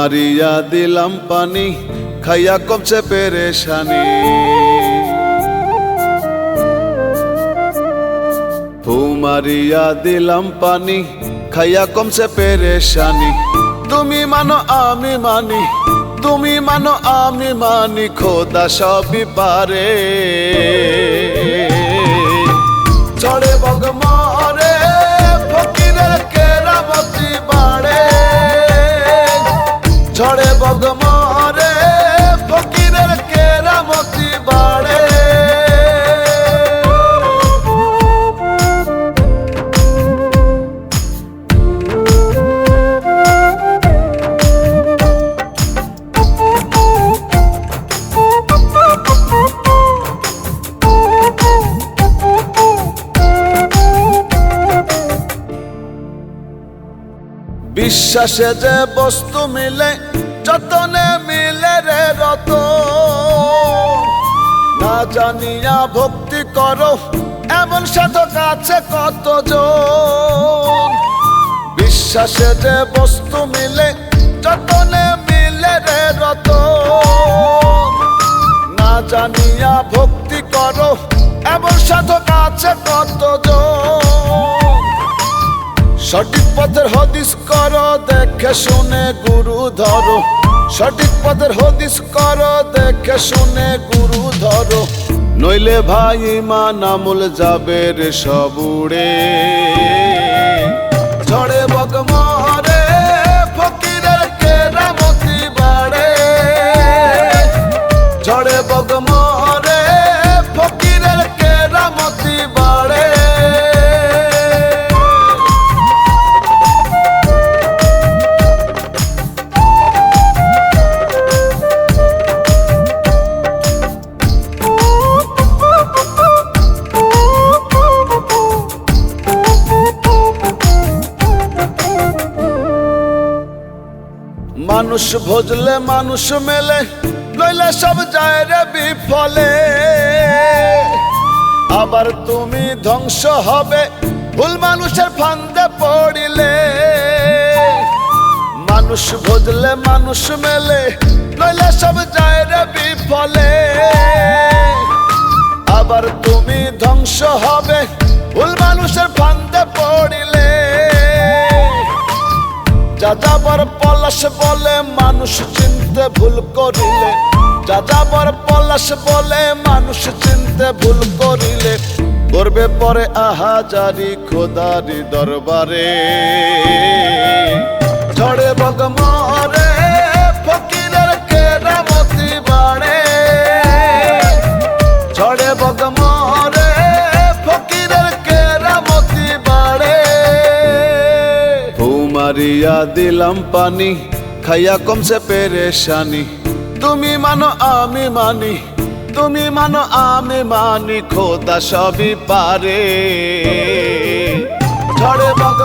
মারিয়া দিলাম পানি, খাইয়া কমছে পেরেশানি। ফু মারিয়া দিলাম পানি, খাইয়া কমছে পেরেশানি। তুমি মানো আমি মানি, তুমি মানো আমি মানি, খোদা সবই পারে। ঝড়ে বগ মরে, ফকিরের কেরামতি বাড়ে। ঝড়ে বগ মরে, ফকিরের কেরামতি বাড়ে। বিশ্বাসে যে বস্তু মিলে, যতনে মিলে রে রত। না জানিয়া ভক্তি করো, এমন সাধক আছে কতজন। বিশ্বাসে যে বস্তু মিলে, যতনে মিলে রে রত। না জানিয়া ভক্তি করো, এমন সাধক আছে কতজন। সঠিক পথের হদিস করো, দেখে শুনে গুরু ধরো। সঠিক পথের হদিস করো, দেখে শুনে গুরু ধরো। নইলে ভাই ইমান আমল যাবে রে সব উড়ে। ঝড়ে বগ মরে, ফকিরের কেরামতি বাড়ে। ঝড়ে বগ মরে, ফকিরের কেরামতি বাড়ে। মানুষ ভজলে মানুষ মেলে, নইলে সব যায় রে বিফলে। আবার তুমি ধ্বংস হবে, ভুল মানুষের ফান্দে পড়িলে। মানুষ ভজলে মানুষ মেলে, নইলে সব যায় রে বিফলে। আবার তুমি ধ্বংস হবে, ভুল মানুষের ফান্দে পড়িলে। যাযাবর পলাশ বলে মানুষ চিনতে ভুল করিলে। যাযাবর পলাশ বলে মানুষ চিনতে ভুল করিলে। করবে পরে আহাজারি খোদারি দরবারে। ঝড়ে বগ মরে, ফকিরের কেরামতি বাড়ে। ঝড়ে বগ মরে, ফকিরের কেরামতি বাড়ে। মারিয়া দিলাম পানি, খাইয়া কমছে পেরেশানি। তুমি মানো আমি মানি, তুমি মানো আমি মানি, খোদা সবই পারে। ঝড়ে বগ